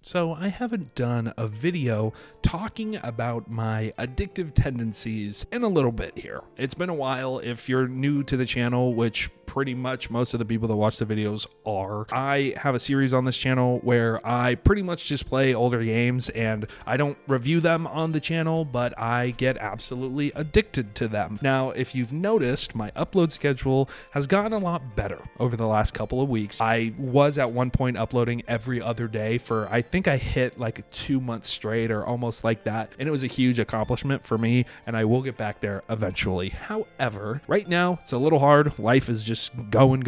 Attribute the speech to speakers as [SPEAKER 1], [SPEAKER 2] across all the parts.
[SPEAKER 1] So I haven't done a video talking about my addictive tendencies in a little bit here. It's been a while. If you're new to the channel, which pretty much most of the people that watch the videos are, I have a series on this channel where I pretty much just play older games, and I don't review them on the channel, but I get absolutely addicted to them. Now, if you've noticed, my upload schedule has gotten a lot better over the last couple of weeks. I was at one point uploading every other day for, I think I hit like 2 months straight or almost like that, and it was a huge accomplishment for me, and I will get back there eventually. However, right now it's a little hard. Life is just going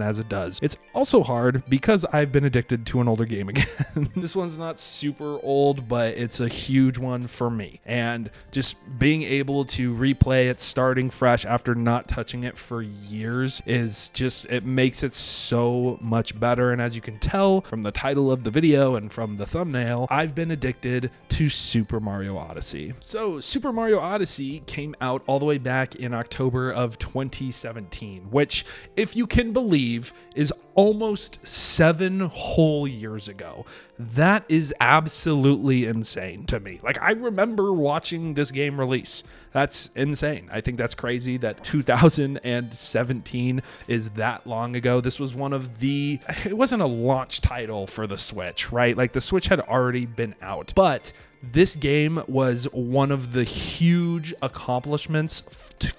[SPEAKER 1] as it does. It's also hard because I've been addicted to an older game again. This one's not super old, but it's a huge one for me, and just being able to replay it starting fresh after not touching it for years is just, it makes it so much better. And as you can tell from the title of the video and from the thumbnail, I've been addicted to Super Mario Odyssey. So Super Mario Odyssey came out all the way back in October of 2017, which, if you can believe, is almost 7 whole years ago. That is absolutely insane to me. Like, I remember watching this game release. That's insane. I think that's crazy that 2017 is that long ago. This was one of the, it wasn't a launch title for the Switch, right? Like, the Switch had already been out, but this game was one of the huge accomplishments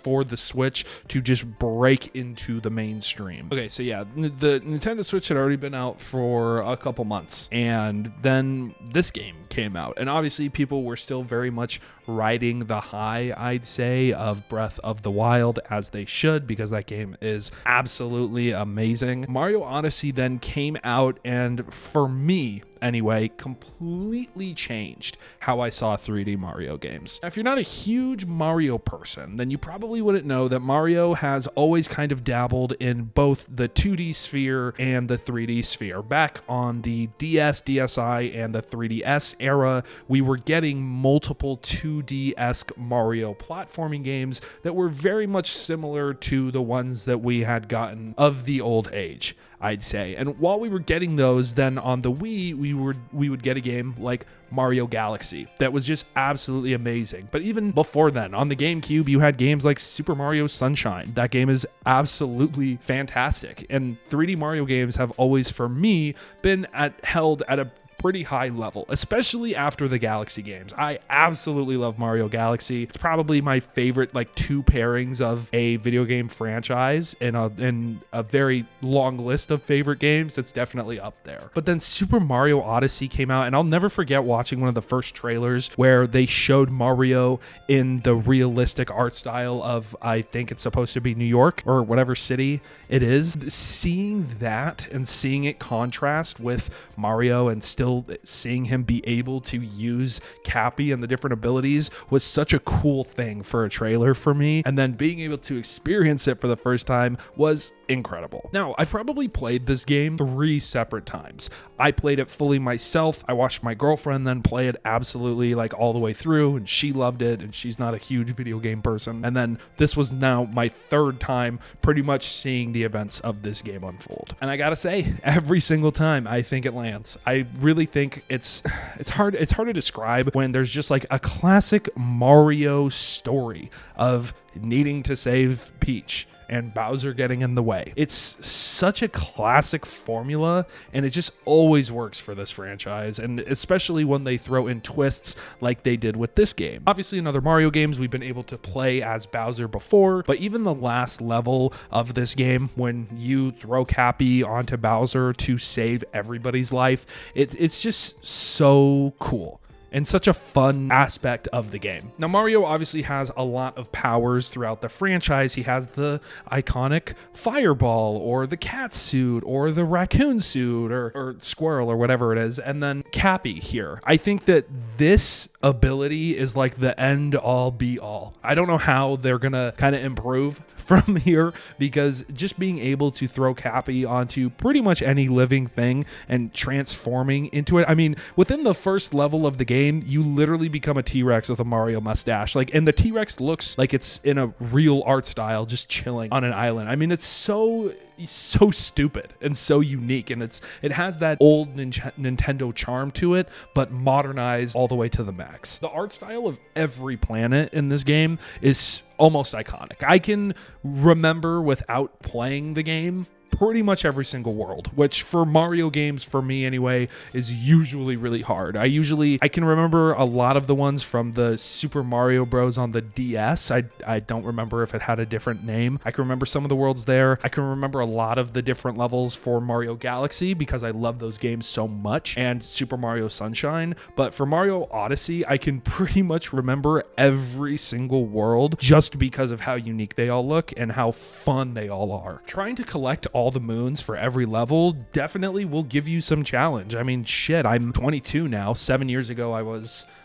[SPEAKER 1] for the Switch to just break into the mainstream. Okay, so yeah, the Nintendo Switch had already been out for a couple months, and then this game came out, and obviously people were still very much riding the high, I'd say, of Breath of the Wild, as they should, because that game is absolutely amazing. Mario Odyssey then came out, and for me, anyway, completely changed how I saw 3D Mario games. Now, if you're not a huge Mario person, then you probably wouldn't know that Mario has always kind of dabbled in both the 2D sphere and the 3D sphere. Back on the DS, DSi, and the 3DS era, we were getting multiple 2D-esque Mario platforming games that were very much similar to the ones that we had gotten of the old age, I'd say. And while we were getting those, then on the Wii, we would get a game like Mario Galaxy that was just absolutely amazing. But even before then, on the GameCube, you had games like Super Mario Sunshine. That game is absolutely fantastic. And 3D Mario games have always, for me, been held at a pretty high level, especially after the Galaxy games. I absolutely love Mario Galaxy. It's probably my favorite, like, 2 pairings of a video game franchise in a very long list of favorite games. It's definitely up there. But then Super Mario Odyssey came out, and I'll never forget watching one of the first trailers where they showed Mario in the realistic art style of, I think it's supposed to be New York or whatever city it is. Seeing that and seeing it contrast with Mario and still seeing him be able to use Cappy and the different abilities was such a cool thing for a trailer for me. And then being able to experience it for the first time was incredible. Now, I've probably played this game 3 separate times. I played it fully myself. I watched my girlfriend then play it absolutely, like, all the way through, and she loved it, and she's not a huge video game person. And then this was now my 3rd time pretty much seeing the events of this game unfold. And I gotta say, every single time I think it lands. I really think it's hard to describe when there's just like a classic Mario story of needing to save Peach and Bowser getting in the way. It's such a classic formula, and it just always works for this franchise, and especially when they throw in twists like they did with this game. Obviously, in other Mario games, we've been able to play as Bowser before, but even the last level of this game, when you throw Cappy onto Bowser to save everybody's life, it's just so cool and such a fun aspect of the game. Now, Mario obviously has a lot of powers throughout the franchise. He has the iconic fireball, or the cat suit, or the raccoon suit, or squirrel, or whatever it is, and then Cappy here. I think that this ability is like the end all be all. I don't know how they're gonna kind of improve from here, because just being able to throw Cappy onto pretty much any living thing and transforming into it. I mean, within the first level of the game, you literally become a T-Rex with a Mario mustache. Like, and the T-Rex looks like it's in a real art style, just chilling on an island. I mean, it's so so stupid and so unique, and it has that old Nintendo charm to it, but modernized all the way to the max. The art style of every planet in this game is almost iconic. I can remember without playing the game pretty much every single world, which for Mario games, for me anyway, is usually really hard. I can remember a lot of the ones from the Super Mario Bros. On the DS. I don't remember if it had a different name. I can remember some of the worlds there. I can remember a lot of the different levels for Mario Galaxy because I love those games so much, and Super Mario Sunshine. But for Mario Odyssey, I can pretty much remember every single world just because of how unique they all look and how fun they all are. Trying to collect all the moons for every level definitely will give you some challenge. I mean, shit, I'm 22 now. 7 years ago,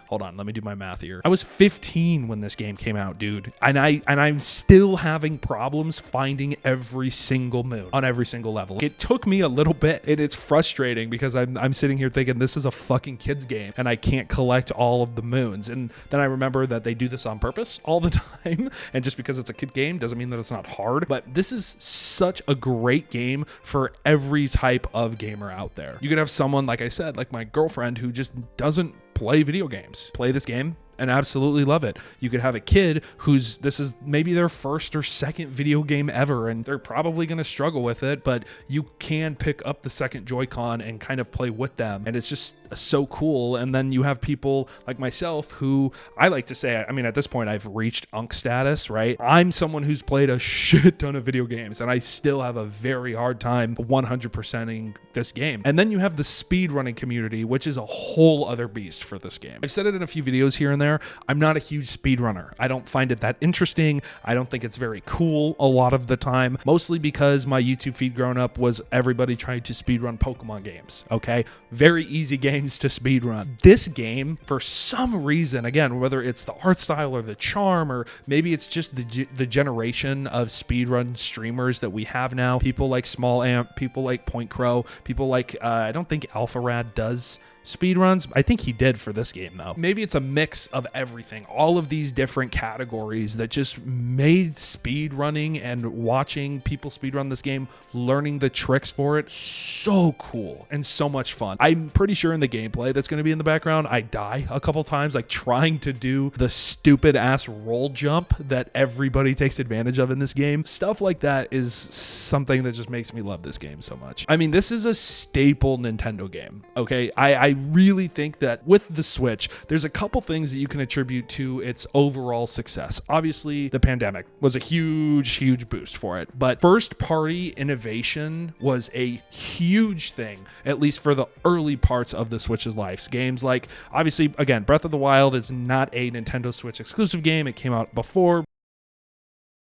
[SPEAKER 1] hold on, let me do my math here. I was 15 when this game came out, dude. And I'm still having problems finding every single moon on every single level. It took me a little bit, and it's frustrating because I'm sitting here thinking this is a fucking kid's game and I can't collect all of the moons. And then I remember that they do this on purpose all the time. And just because it's a kid game doesn't mean that it's not hard. But this is such a great game for every type of gamer out there. You could have someone, like I said, like my girlfriend, who just doesn't play video games, play this game and absolutely love it. You could have a kid this is maybe their first or second video game ever, and they're probably going to struggle with it, but you can pick up the second Joy-Con and kind of play with them, and it's just so cool. And then you have people like myself who, I like to say, I mean, at this point I've reached Unk status, right? I'm someone who's played a shit ton of video games, and I still have a very hard time 100%ing this game. And then you have the speedrunning community, which is a whole other beast for this game. I've said it in a few videos here and there. I'm not a huge speedrunner. I don't find it that interesting. I don't think it's very cool a lot of the time, mostly because my YouTube feed growing up was everybody trying to speedrun Pokemon games, okay? Very easy games to speedrun. This game, for some reason, again, whether it's the art style or the charm, or maybe it's just the generation of speedrun streamers that we have now, people like Small Amp, people like Point Crow, people like, I don't think AlphaRad does speedruns. I think he did for this game though. Maybe it's a mix of everything, all of these different categories that just made speedrunning and watching people speedrun this game, learning the tricks for it, so cool and so much fun. I'm pretty sure in the gameplay that's going to be in the background, I die a couple times, like trying to do the stupid ass roll jump that everybody takes advantage of in this game. Stuff like that is something that just makes me love this game so much. I mean, this is a staple Nintendo game, okay? I really think that with the Switch, there's a couple things that you can attribute to its overall success. Obviously, the pandemic was a huge boost for it, but first party innovation was a huge thing, at least for the early parts of the Switch's life. Games like, obviously, again, Breath of the Wild is not a Nintendo Switch exclusive game. It came out before.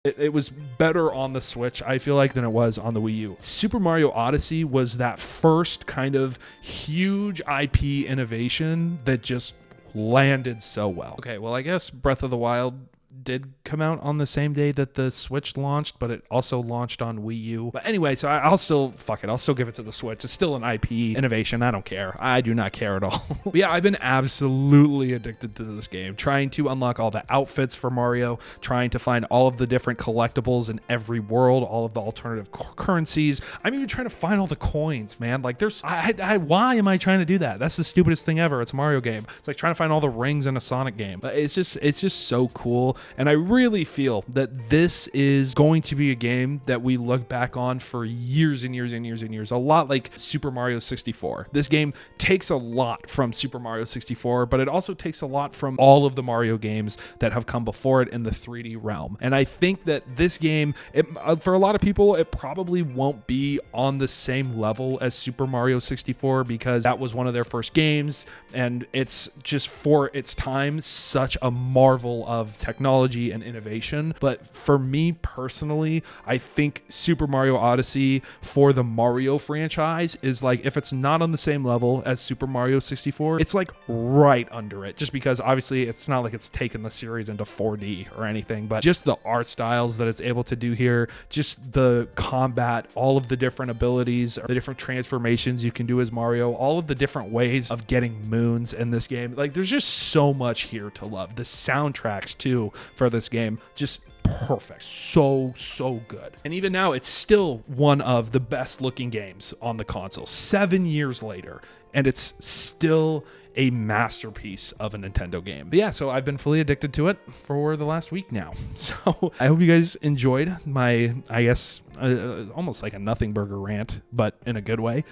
[SPEAKER 1] It was better on the Switch, I feel like, than it was on the Wii U. Super Mario Odyssey was that first kind of huge IP innovation that just landed so well. Okay, well, I guess Breath of the Wild did come out on the same day that the Switch launched, but it also launched on Wii U. But anyway, so I'll still give it to the Switch. It's still an IP innovation. I don't care. I do not care at all. But yeah, I've been absolutely addicted to this game, trying to unlock all the outfits for Mario, trying to find all of the different collectibles in every world, all of the alternative currencies. I'm even trying to find all the coins, man. Like why am I trying to do that? That's the stupidest thing ever. It's a Mario game. It's like trying to find all the rings in a Sonic game. But it's just so cool. And I really feel that this is going to be a game that we look back on for years and years and years and years. A lot like Super Mario 64. This game takes a lot from Super Mario 64, but it also takes a lot from all of the Mario games that have come before it in the 3D realm. And I think that this game, for a lot of people, it probably won't be on the same level as Super Mario 64 because that was one of their first games, and it's just for its time such a marvel of technology and innovation. But for me personally, I think Super Mario Odyssey for the Mario franchise is like, if it's not on the same level as Super Mario 64, it's like right under it, just because obviously it's not like it's taken the series into 4D or anything, but just the art styles that it's able to do here, just the combat, all of the different abilities, the different transformations you can do as Mario, all of the different ways of getting moons in this game. Like, there's just so much here to love. The soundtracks too for this game, just perfect. So good. And even now, it's still one of the best looking games on the console 7 years later, and it's still a masterpiece of a Nintendo game. But yeah, so I've been fully addicted to it for the last week now. So I hope you guys enjoyed my, I guess, almost like a nothing burger rant, but in a good way,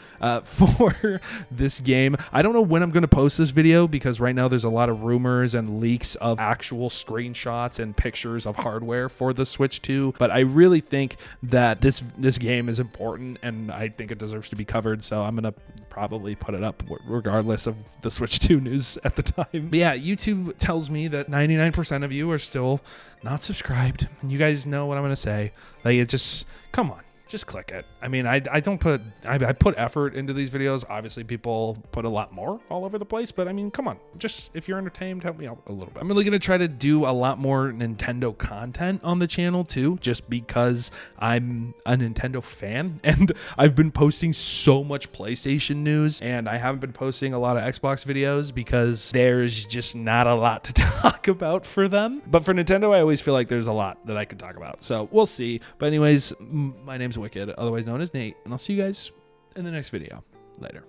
[SPEAKER 1] for this game. I don't know when I'm going to post this video, because right now there's a lot of rumors and leaks of actual screenshots and pictures of hardware for the Switch 2, but I really think that this game is important, and I think it deserves to be covered, so I'm going to probably put it up regardless of the Switch 2 news at the time. But yeah, YouTube tells me that 99% of you are still not subscribed, and you guys know what I'm going to say. Like, it just, come on. Just click it. I mean, I put effort into these videos. Obviously, people put a lot more all over the place, but I mean, come on. Just, if you're entertained, help me out a little bit. I'm really going to try to do a lot more Nintendo content on the channel too, just because I'm a Nintendo fan, and I've been posting so much PlayStation news, and I haven't been posting a lot of Xbox videos because there's just not a lot to talk about for them. But for Nintendo, I always feel like there's a lot that I could talk about. So we'll see. But anyways, my name's Whikked, otherwise known as Nate, and I'll see you guys in the next video. Later.